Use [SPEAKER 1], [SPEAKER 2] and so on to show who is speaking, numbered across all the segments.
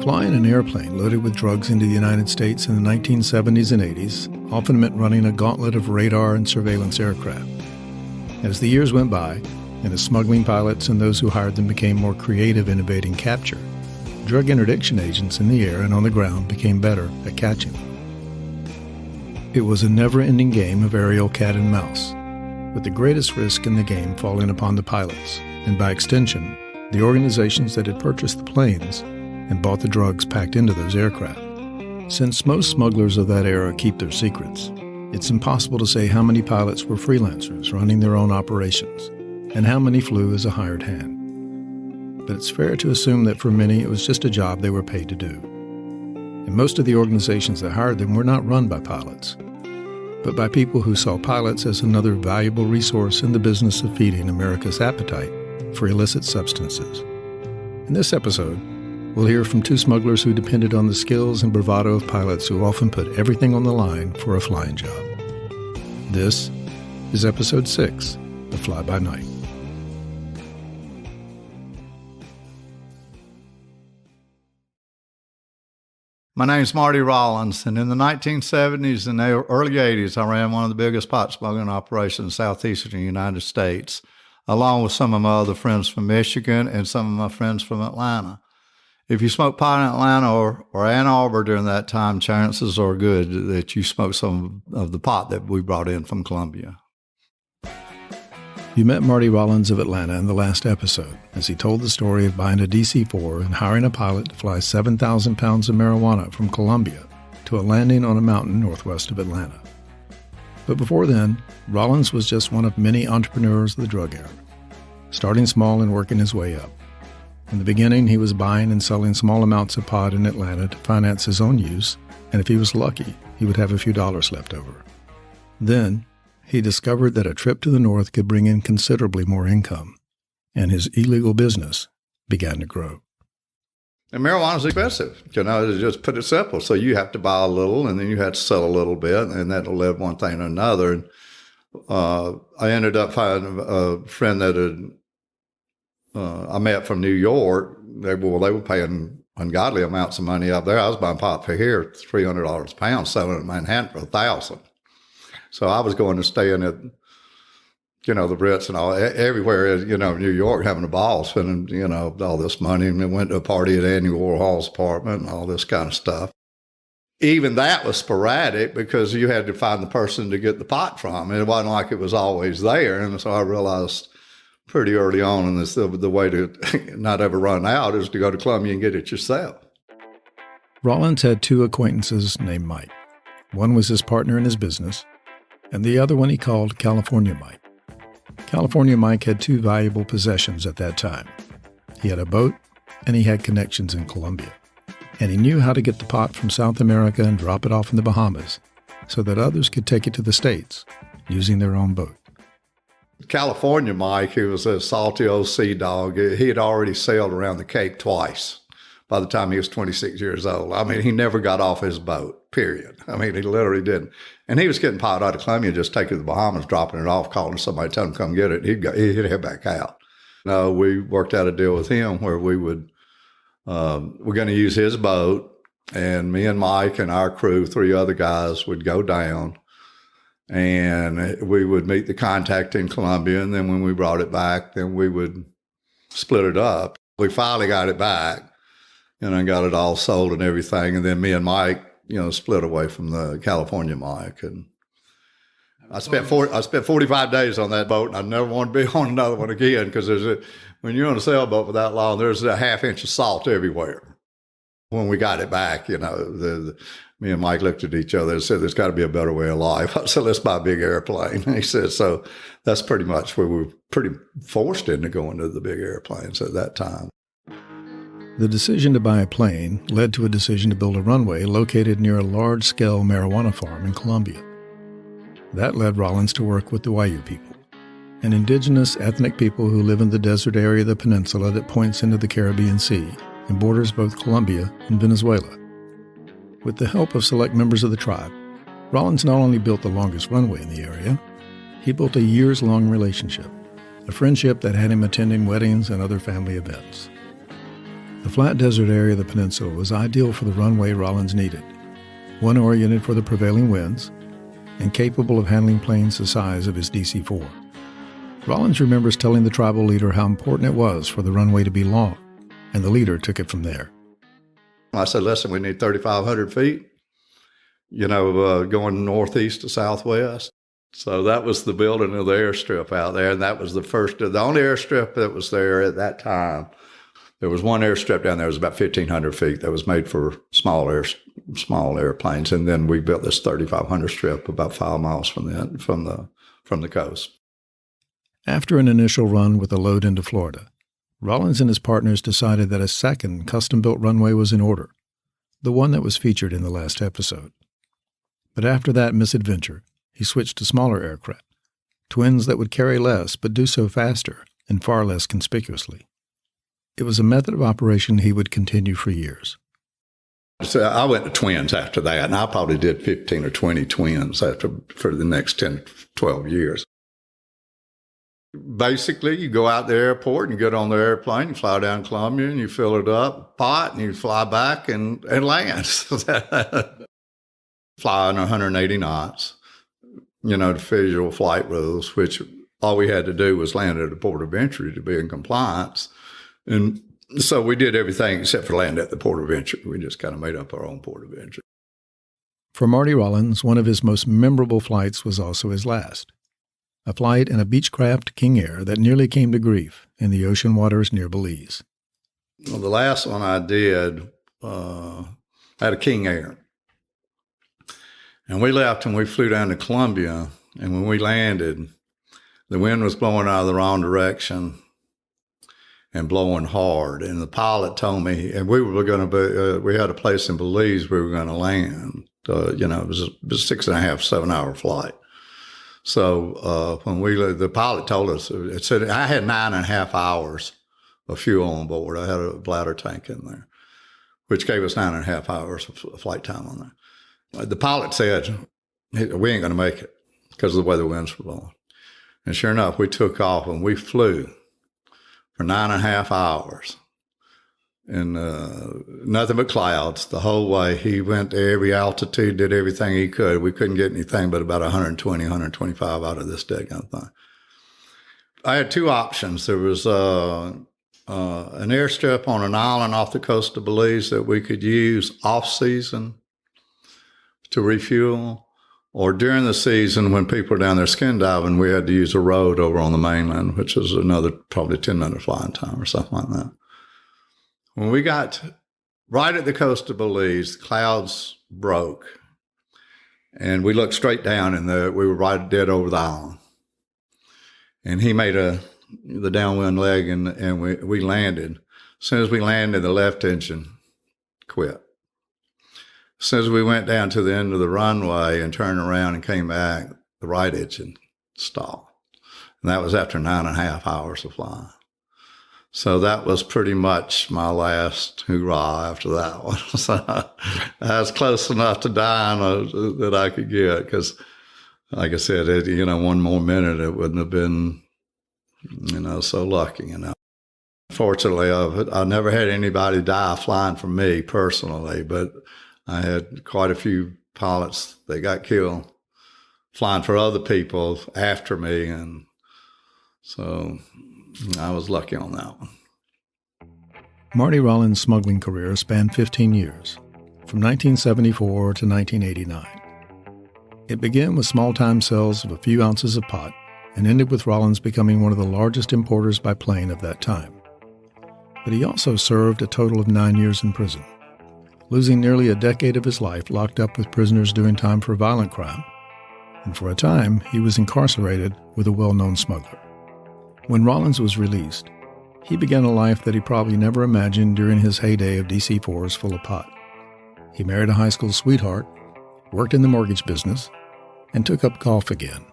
[SPEAKER 1] Flying an airplane loaded with drugs into the United States in the 1970s and 80s often meant running a gauntlet of radar and surveillance aircraft. As the years went by, and as smuggling pilots and those who hired them became more creative in evading capture, drug interdiction agents in the air and on the ground became better at catching them. It was a never-ending game of aerial cat and mouse, with the greatest risk in the game falling upon the pilots, and by extension, the organizations that had purchased the planes and bought the drugs packed into those aircraft. Since most smugglers of that era keep their secrets, it's impossible to say how many pilots were freelancers running their own operations and how many flew as a hired hand. But it's fair to assume that for many it was just a job they were paid to do. And most of the organizations that hired them were not run by pilots, but by people who saw pilots as another valuable resource in the business of feeding America's appetite for illicit substances. In this episode, we'll hear from two smugglers who depended on the skills and bravado of pilots who often put everything on the line for a flying job. This is Episode 6 of Fly By Night.
[SPEAKER 2] My name's Marty Rollins, and in the 1970s and early 80s, I ran one of the biggest pot smuggling operations in southeastern United States, along with some of my other friends from Michigan and some of my friends from Atlanta. If you smoke pot in Atlanta or Ann Arbor during that time, chances are good that you smoke some of the pot that we brought in from Colombia.
[SPEAKER 1] You met Marty Rollins of Atlanta in the last episode as he told the story of buying a DC-4 and hiring a pilot to fly 7,000 pounds of marijuana from Colombia to a landing on a mountain northwest of Atlanta. But before then, Rollins was just one of many entrepreneurs of the drug era, starting small and working his way up. In the beginning, he was buying and selling small amounts of pot in Atlanta to finance his own use, and if he was lucky, he would have a few dollars left over. Then, he discovered that a trip to the north could bring in considerably more income, and his illegal business began to grow.
[SPEAKER 2] And marijuana's expensive, to just put it simple. So you have to buy a little, and then you have to sell a little bit, and that'll lead one thing to another. And I ended up finding a friend that I met from New York. They were paying ungodly amounts of money up there. I was buying pot for here, $300 a pound, selling it in Manhattan for $1,000. So I was going to stay in at, the Ritz and all, everywhere, New York, having a ball, spending, all this money. And then went to a party at Andy Warhol's apartment and all this kind of stuff. Even that was sporadic because you had to find the person to get the pot from. It wasn't like it was always there. And so I realized pretty early on in this, the way to not ever run out is to go to Columbia and get it yourself.
[SPEAKER 1] Rollins had two acquaintances named Mike. One was his partner in his business, and the other one he called California Mike. California Mike had two valuable possessions at that time. He had a boat, and he had connections in Colombia. And he knew how to get the pot from South America and drop it off in the Bahamas so that others could take it to the States using their own boat.
[SPEAKER 2] California Mike, he was a salty old sea dog. He had already sailed around the Cape twice by the time he was 26 years old. I mean, he never got off his boat, period. I mean, he literally didn't. And he was getting pot out of Colombia, just taking it to the Bahamas, dropping it off, calling somebody, telling him to come get it. He'd head back out. No, we worked out a deal with him where we're going to use his boat, and me and Mike and our crew, 3 other guys, would go down, and we would meet the contact in Colombia, and then when we brought it back, then we would split it up. We finally got it back, and got it all sold and everything, and then me and Mike, split away from the California Mike. And I spent 45 days on that boat, and I never want to be on another one again because when you're on a sailboat for that long, there's a half inch of salt everywhere. When we got it back, me and Mike looked at each other and said, there's got to be a better way of life. I said, let's buy a big airplane. And he said, so that's pretty much where we were pretty forced into going to the big airplanes at that time.
[SPEAKER 1] The decision to buy a plane led to a decision to build a runway located near a large-scale marijuana farm in Colombia. That led Rollins to work with the Wayuu people, an indigenous ethnic people who live in the desert area of the peninsula that points into the Caribbean Sea and borders both Colombia and Venezuela. With the help of select members of the tribe, Rollins not only built the longest runway in the area, he built a years-long relationship, a friendship that had him attending weddings and other family events. The flat desert area of the peninsula was ideal for the runway Rollins needed, one oriented for the prevailing winds and capable of handling planes the size of his DC-4. Rollins remembers telling the tribal leader how important it was for the runway to be long, and the leader took it from there.
[SPEAKER 2] I said, listen, we need 3,500 feet, going northeast to southwest. So that was the building of the airstrip out there, and that was the only airstrip that was there at that time. There was one airstrip down there that was about 1,500 feet that was made for small airplanes, and then we built this 3,500 strip about 5 miles from the coast.
[SPEAKER 1] After an initial run with a load into Florida, Rollins and his partners decided that a second custom-built runway was in order, the one that was featured in the last episode. But after that misadventure, he switched to smaller aircraft, twins that would carry less but do so faster and far less conspicuously. It was a method of operation he would continue for years.
[SPEAKER 2] So I went to twins after that, and I probably did 15 or 20 twins for the next 10, 12 years. Basically, you go out the airport and you get on the airplane, you fly down Columbia, and you fill it up, pot, and you fly back and land. Flying 180 knots, the visual flight rules, which all we had to do was land at the port of entry to be in compliance. And so we did everything except for land at the port of entry. We just kind of made up our own port of entry.
[SPEAKER 1] For Marty Rollins, one of his most memorable flights was also his last. A flight in a Beechcraft King Air that nearly came to grief in the ocean waters near Belize.
[SPEAKER 2] Well, the last one I did, I had a King Air. And we left and we flew down to Columbia. And when we landed, the wind was blowing out of the wrong direction and blowing hard. And the pilot told me, and we were going to be, we had a place in Belize we were going to land. It was a 6.5, 7 hour flight. So when the pilot told us, it said I had 9.5 hours of fuel on board. I had a bladder tank in there, which gave us 9.5 hours of flight time on there. The pilot said, we ain't going to make it because of the way the winds were blowing. And sure enough, we took off and we flew for 9.5 hours. And nothing but clouds the whole way. He went to every altitude, did everything he could. We couldn't get anything but about 120, 125 out of this daggone thing. I had two options. There was an airstrip on an island off the coast of Belize that we could use off-season to refuel, or during the season when people were down there skin diving, we had to use a road over on the mainland, which is another probably 10-minute flying time or something like that. When we got right at the coast of Belize, the clouds broke, and we looked straight down, and we were right dead over the island. And he made the downwind leg, and we landed. As soon as we landed, the left engine quit. As soon as we went down to the end of the runway and turned around and came back, the right engine stopped. And that was after 9.5 hours of flying. So that was pretty much my last hurrah after that one. So I was close enough to dying that I could get, because, like I said, one more minute, it wouldn't have been, so lucky, Fortunately, I never had anybody die flying for me personally, but I had quite a few pilots that got killed flying for other people after me, and so I was lucky on that one.
[SPEAKER 1] Marty Rollins' smuggling career spanned 15 years, from 1974 to 1989. It began with small-time sales of a few ounces of pot and ended with Rollins becoming one of the largest importers by plane of that time. But he also served a total of 9 years in prison, losing nearly a decade of his life locked up with prisoners doing time for violent crime, and for a time he was incarcerated with a well-known smuggler. When Rollins was released, he began a life that he probably never imagined during his heyday of DC-4s full of pot. He married a high school sweetheart, worked in the mortgage business, and took up golf again,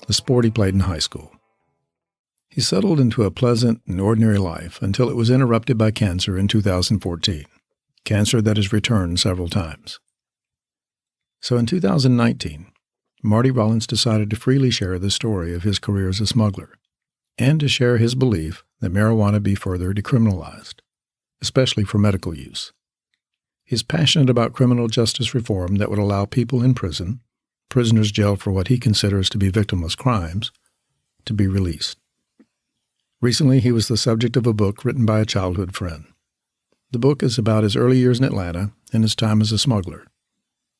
[SPEAKER 1] a sport he played in high school. He settled into a pleasant and ordinary life until it was interrupted by cancer in 2014, cancer that has returned several times. So in 2019, Marty Rollins decided to freely share the story of his career as a smuggler, and to share his belief that marijuana be further decriminalized. especially for medical use. He's passionate about criminal justice reform that would allow people in prison, prisoners jailed for what he considers to be victimless crimes, to be released. Recently, he was the subject of a book written by a childhood friend. The book is about his early years in Atlanta and his time as a smuggler.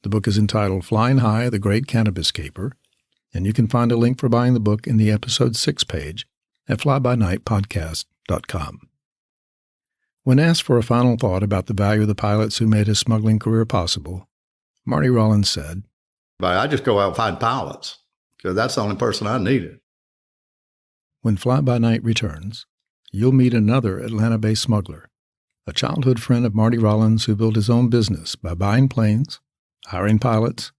[SPEAKER 1] The book is entitled Flying High, The Great Cannabis Caper, and you can find a link for buying the book in the Episode 6 page at flybynightpodcast.com. When asked for a final thought about the value of the pilots who made his smuggling career possible, Marty Rollins said,
[SPEAKER 2] But I just go out and find pilots because that's the only person I needed.
[SPEAKER 1] When Fly By Night returns, you'll meet another Atlanta-based smuggler, a childhood friend of Marty Rollins who built his own business by buying planes, hiring pilots,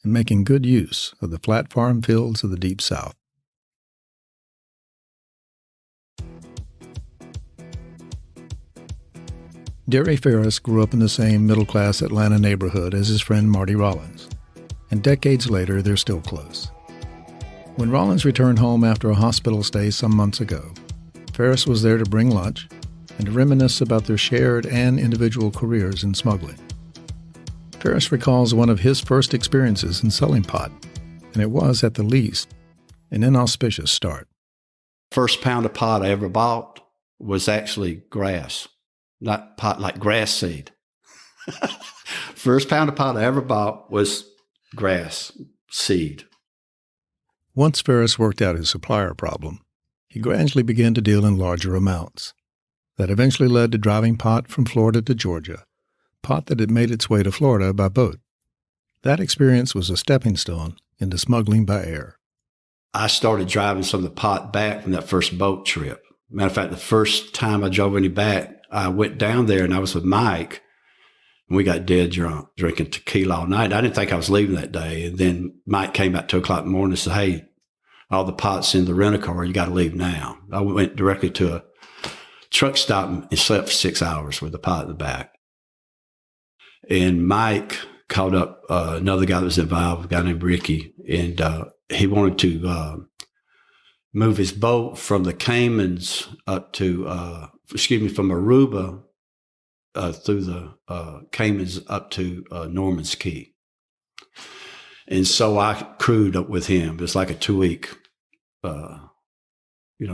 [SPEAKER 1] and making good use of the flat farm fields of the Deep South. Derry Ferris grew up in the same middle-class Atlanta neighborhood as his friend Marty Rollins, and decades later they're still close. When Rollins returned home after a hospital stay some months ago, Ferris was there to bring lunch and to reminisce about their shared and individual careers in smuggling. Ferris recalls one of his first experiences in selling pot, and it was, at the least, an inauspicious start.
[SPEAKER 3] First pound of pot I ever bought was actually grass. Not pot, like grass seed. First pound of pot I ever bought was grass seed.
[SPEAKER 1] Once Ferris worked out his supplier problem, he gradually began to deal in larger amounts. That eventually led to driving pot from Florida to Georgia, pot that had made its way to Florida by boat. That experience was a stepping stone into smuggling by air.
[SPEAKER 3] I started driving some of the pot back from that first boat trip. Matter of fact, the first time I drove any back, I went down there and I was with Mike, and we got dead drunk, drinking tequila all night. I didn't think I was leaving that day. And then Mike came at 2 o'clock in the morning and said, hey, all the pot's in the rent-a-car. You got to leave now. I went directly to a truck stop and slept for 6 hours with the pot in the back. And Mike called up another guy that was involved, a guy named Ricky, and he wanted to move his boat from the Caymans up to, from Aruba through the Caymans up to Norman's Key. And so I crewed up with him. It was like a 2-week,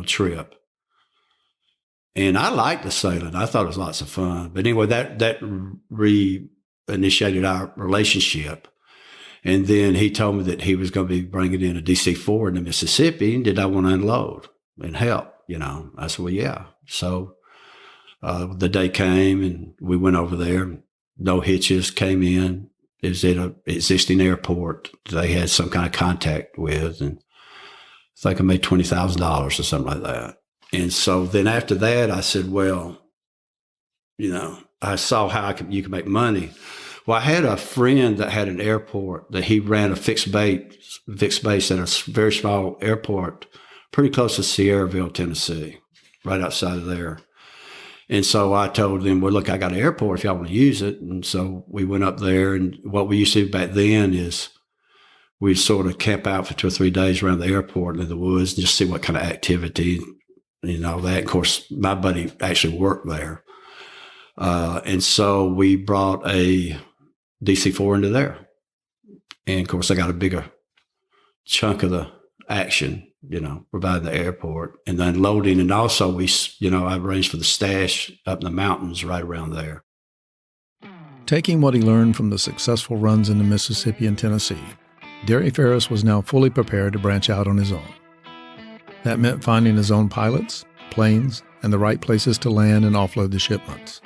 [SPEAKER 3] trip. And I liked the sailing. I thought it was lots of fun. But anyway, that reinitiated our relationship. And then he told me that he was going to be bringing in a DC-4 into Mississippi, and did I want to unload and help? I said, well, yeah. So the day came, and we went over there. No hitches, came in. It was at an existing airport they had some kind of contact with, and I think I made $20,000 or something like that. And so then after that, I said, well, I saw how you could make money. Well, I had a friend that had an airport that he ran a fixed base at a very small airport, pretty close to Sierraville, Tennessee, right outside of there. And so I told them, well, look, I got an airport if y'all want to use it. And so we went up there, and what we used to do back then is we'd sort of camp out for 2 or 3 days around the airport and in the woods and just see what kind of activity and all that. Of course, my buddy actually worked there. And so we brought a DC-4 into there. And of course, I got a bigger chunk of the action, providing the airport and then loading. And also I arranged for the stash up in the mountains right around there.
[SPEAKER 1] Taking what he learned from the successful runs into Mississippi and Tennessee, Derry Ferris was now fully prepared to branch out on his own. That meant finding his own pilots, planes, and the right places to land and offload the shipments.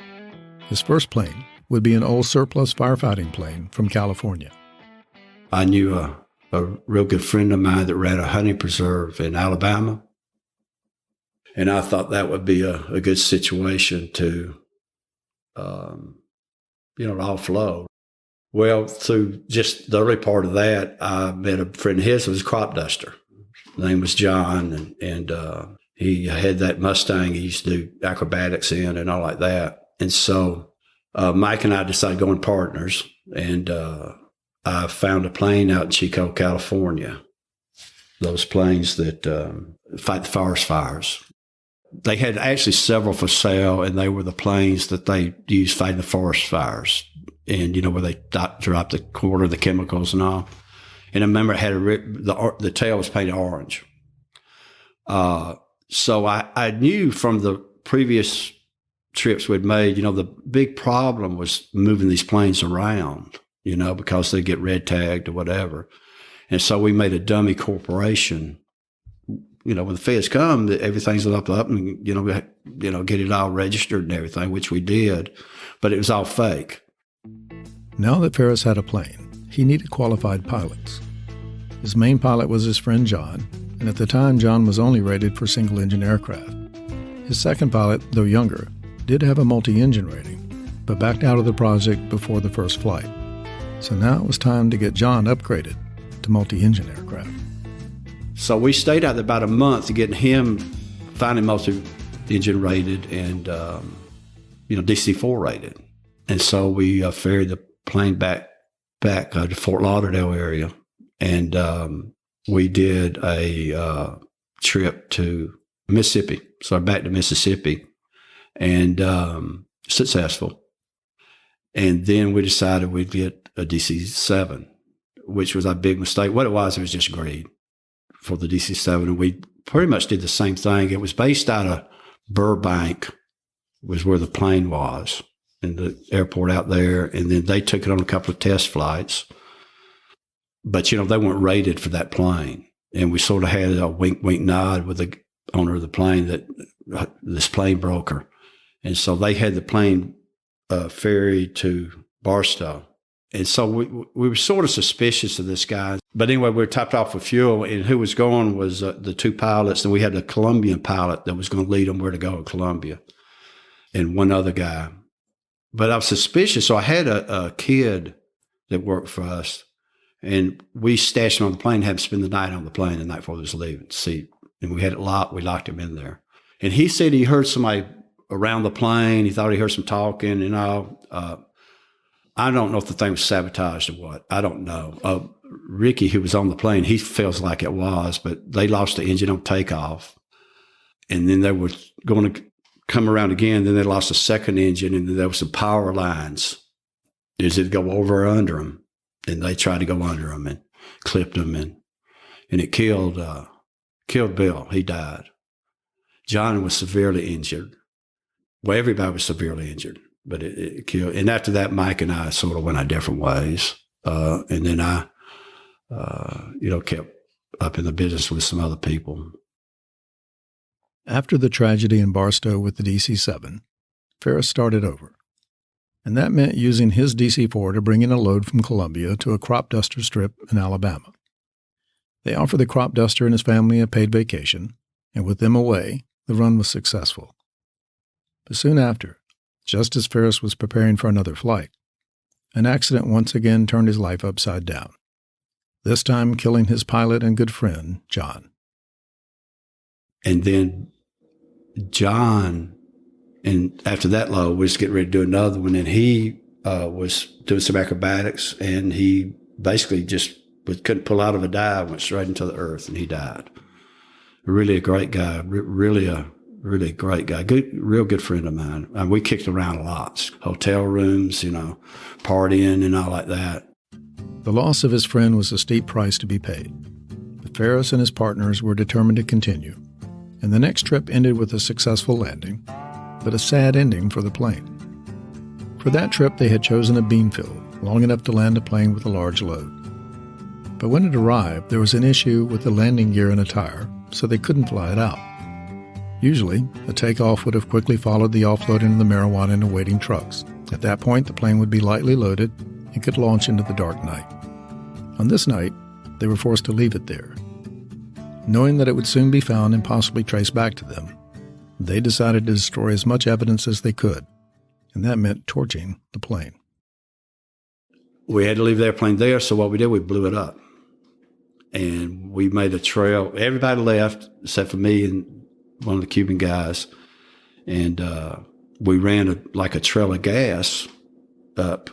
[SPEAKER 1] His first plane would be an old surplus firefighting plane from California.
[SPEAKER 3] I knew a real good friend of mine that ran a honey preserve in Alabama. And I thought that would be a good situation to, offload. Well, through just the early part of that, I met a friend of his who was a crop duster. His name was John, and he had that Mustang he used to do acrobatics in and all like that. And so Mike and I decided to go in partners, and I found a plane out in Chico, California. Those planes that fight the forest fires. they had actually several for sale, and they were the planes that they used fighting the forest fires, and where they dropped the quarter of the chemicals and all. And I remember it had the tail was painted orange. So I knew from the previous trips we'd made, the big problem was moving these planes around, because they get red tagged or whatever. And so we made a dummy corporation. When the feds come, everything's up and, get it all registered and everything, which we did, but it was all fake.
[SPEAKER 1] Now that Ferris had a plane, he needed qualified pilots. His main pilot was his friend John, and at the time John was only rated for single-engine aircraft. His second pilot, though younger, did have a multi-engine rating, but backed out of the project before the first flight. So now it was time to get John upgraded to multi-engine aircraft.
[SPEAKER 3] So we stayed out there about a month to get him finally multi-engine rated and, DC-4 rated. And so we ferried the plane back to Fort Lauderdale area. And we did a trip to Mississippi. So back to Mississippi and successful. And then we decided we'd get a DC-7, which was a big mistake. What it was just greed for the DC-7, and we pretty much did the same thing. It was based out of Burbank, was where the plane was, in the airport out there, and then they took it on a couple of test flights. But, they weren't rated for that plane, and we sort of had a wink nod with the owner of the plane that this plane broker. And so they had the plane ferried to Barstow. And so we were sort of suspicious of this guy. But anyway, we were topped off with fuel, and who was going was the two pilots, and we had a Colombian pilot that was going to lead them where to go in Colombia, and one other guy. But I was suspicious, so I had a kid that worked for us, and we stashed him on the plane, had him spend the night on the plane the night before he was leaving. See, and we had it locked. We locked him in there. And he said he heard somebody around the plane. He thought he heard some talking and all. I don't know if the thing was sabotaged or what. I don't know. Ricky, who was on the plane, he feels like it was, but they lost the engine on takeoff. And then they were going to come around again. Then they lost a second engine, and then there was some power lines. Is it go over or under them? And they tried to go under them and clipped them, and it killed Bill. He died. John was severely injured. Well, everybody was severely injured. But it killed. And after that, Mike and I sort of went our different ways. And then I, kept up in the business with some other people.
[SPEAKER 1] After the tragedy in Barstow with the DC-7, Ferris started over. And that meant using his DC-4 to bring in a load from Columbia to a crop duster strip in Alabama. They offered the crop duster and his family a paid vacation, and with them away, the run was successful. But soon after, just as Ferris was preparing for another flight, an accident once again turned his life upside down, this time killing his pilot and good friend, John.
[SPEAKER 3] And then John, and after that load, we was getting ready to do another one, and he was doing some acrobatics, and he basically just couldn't pull out of a dive, went straight into the earth, and he died. Really a great guy, really a great guy, real good friend of mine. We kicked around a lot, hotel rooms, partying and all like that.
[SPEAKER 1] The loss of his friend was a steep price to be paid, but Ferris and his partners were determined to continue, and the next trip ended with a successful landing, but a sad ending for the plane. For that trip, they had chosen a bean field long enough to land a plane with a large load. But when it arrived, there was an issue with the landing gear and a tire, so they couldn't fly it out. Usually, a takeoff would have quickly followed the offloading of the marijuana into waiting trucks. At that point, the plane would be lightly loaded and could launch into the dark night. On this night, they were forced to leave it there. Knowing that it would soon be found and possibly traced back to them, they decided to destroy as much evidence as they could, and that meant torching the plane.
[SPEAKER 3] We had to leave the airplane there, so what we did, we blew it up. And we made a trail. Everybody left except for me and one of the Cuban guys. And we ran a trail of gas up,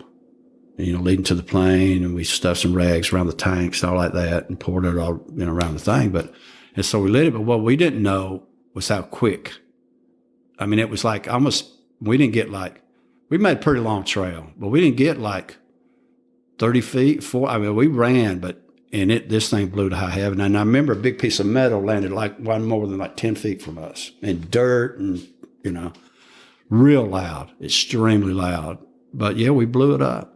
[SPEAKER 3] leading to the plane, and we stuffed some rags around the tanks and all like that and poured it all around the thing. And so we lit it, but what we didn't know was how quick I mean, it was like almost, we made a pretty long trail, but we didn't get like 30 feet, we ran, this thing blew to high heaven. And I remember a big piece of metal landed like one more than like 10 feet from us, and dirt and, real loud, extremely loud. But yeah, we blew it up,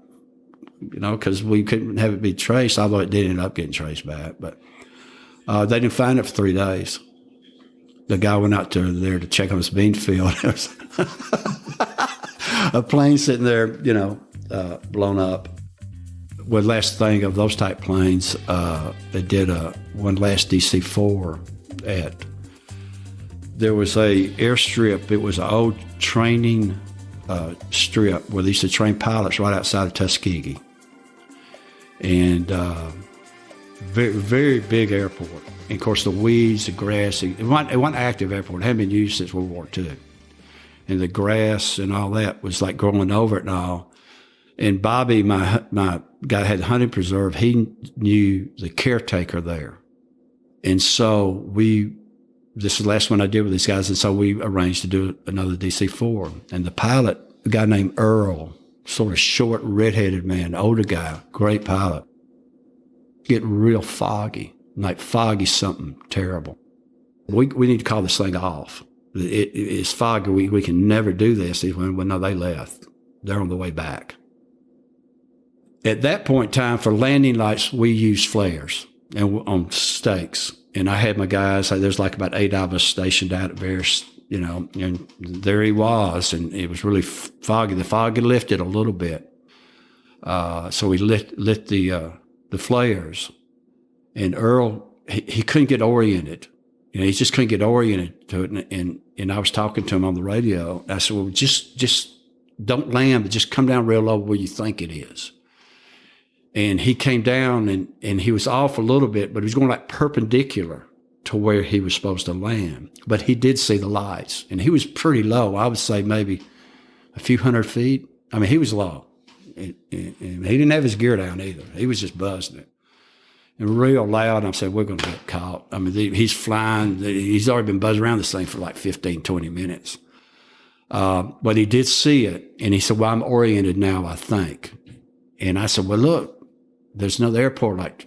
[SPEAKER 3] because we couldn't have it be traced, although it did end up getting traced back. But they didn't find it for 3 days. The guy went out there to check on his bean field. There was a plane sitting there, blown up. Well, last thing of those type planes, they did one last DC-4 there was a airstrip. It was an old training strip where they used to train pilots right outside of Tuskegee. And very, very big airport. And of course, the weeds, the grass, it wasn't an active airport. It hadn't been used since World War II. And the grass and all that was like growing over it and all. And Bobby, my guy that had the hunting preserve, he knew the caretaker there. And so this is the last one I did with these guys, and so we arranged to do another DC-4. And the pilot, a guy named Earl, sort of short, red-headed man, older guy, great pilot, get real foggy, like foggy something terrible. We need to call this thing off. It's foggy. We can never do this. Well, no, they left. They're on the way back. At that point in time, for landing lights, we used flares and on stakes. And I had my guys, there's like about 8 of us stationed out at various, and there he was. And it was really foggy. The fog had lifted a little bit. So we lit the flares. And Earl, he couldn't get oriented. He just couldn't get oriented to it. And I was talking to him on the radio. I said, well, just don't land, but just come down real low where you think it is. And he came down and he was off a little bit, but he was going like perpendicular to where he was supposed to land. But he did see the lights, and he was pretty low. I would say maybe a few hundred feet. I mean, he was low. And he didn't have his gear down either. He was just buzzing it. And real loud, I said, we're going to get caught. I mean, he's flying. He's already been buzzing around this thing for like 15, 20 minutes. But he did see it, and he said, well, I'm oriented now, I think. And I said, well, look, there's another airport. Like,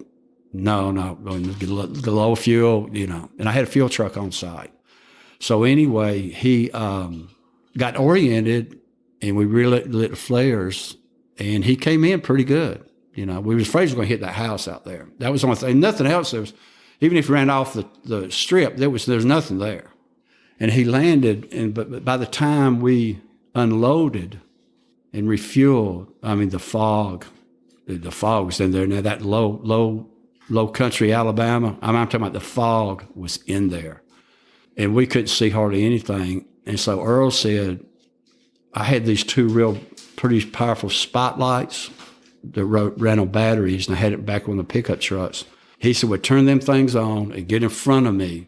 [SPEAKER 3] no, the low fuel, And I had a fuel truck on site. So anyway, he got oriented, and we relit the flares, and he came in pretty good. We were afraid he was going to hit that house out there. That was the only thing. Nothing else. Even if he ran off the strip, there's nothing there. And he landed, but by the time we unloaded and refueled, I mean, the fog was in there. Now that low country Alabama, I'm talking about the fog was in there. And we couldn't see hardly anything. And so Earl said, I had these 2 real pretty powerful spotlights that ran on batteries, and I had it back on the pickup trucks. He said, well, turn them things on and get in front of me,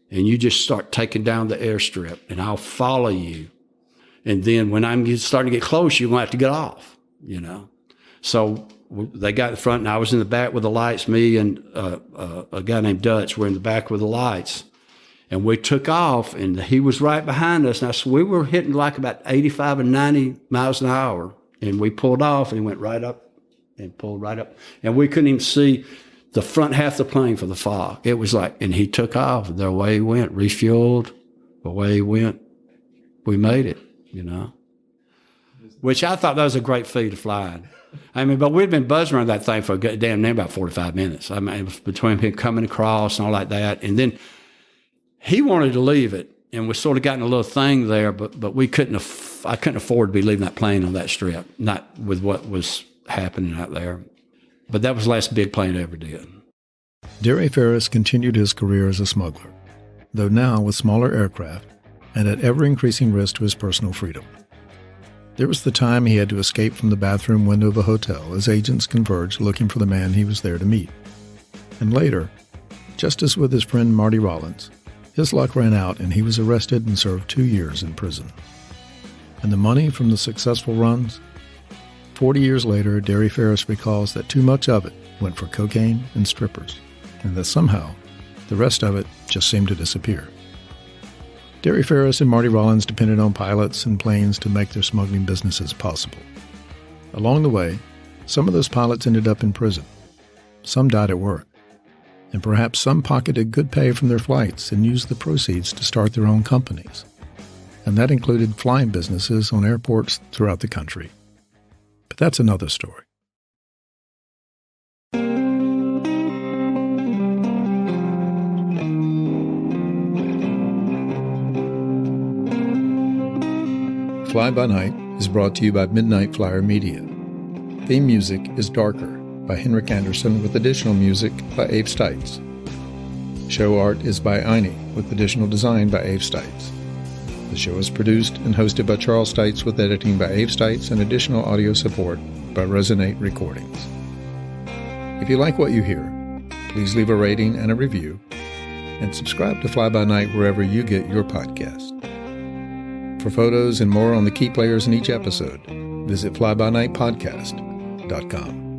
[SPEAKER 3] and you just start taking down the airstrip, and I'll follow you. And then when I'm starting to get close, you're going to have to get off, So they got in front, and I was in the back with the lights. Me and a guy named Dutch were in the back with the lights. And we took off, and he was right behind us. And we were hitting like about 85 and 90 miles an hour. And we pulled off, and he went right up and pulled right up. And we couldn't even see the front half of the plane for the fog. It was like, and he took off. The way he went, refueled, the way he went, we made it, Which I thought that was a great feat of flying. I mean, but we'd been buzzing around that thing for damn near about 45 minutes. I mean, it was between him coming across and all like that. And then he wanted to leave it, and we sort of got in a little thing there, but I couldn't afford to be leaving that plane on that strip, not with what was happening out there. But that was the last big plane I ever did.
[SPEAKER 1] Derry Ferris continued his career as a smuggler, though now with smaller aircraft and at ever-increasing risk to his personal freedom. There was the time he had to escape from the bathroom window of a hotel as agents converged looking for the man he was there to meet. And later, just as with his friend Marty Rollins, his luck ran out and he was arrested and served 2 years in prison. And the money from the successful runs? 40 years later, Derry Ferris recalls that too much of it went for cocaine and strippers, and that somehow the rest of it just seemed to disappear. Derry Ferris and Marty Rollins depended on pilots and planes to make their smuggling businesses possible. Along the way, some of those pilots ended up in prison. Some died at work. And perhaps some pocketed good pay from their flights and used the proceeds to start their own companies. And that included flying businesses on airports throughout the country. But that's another story. Fly By Night is brought to you by Midnight Flyer Media. Theme music is Darker by Henrik Anderson with additional music by Abe Stites. Show art is by Einie with additional design by Abe Stites. The show is produced and hosted by Charles Stites with editing by Abe Stites and additional audio support by Resonate Recordings. If you like what you hear, please leave a rating and a review and subscribe to Fly By Night wherever you get your podcast. For photos and more on the key players in each episode, visit flybynightpodcast.com.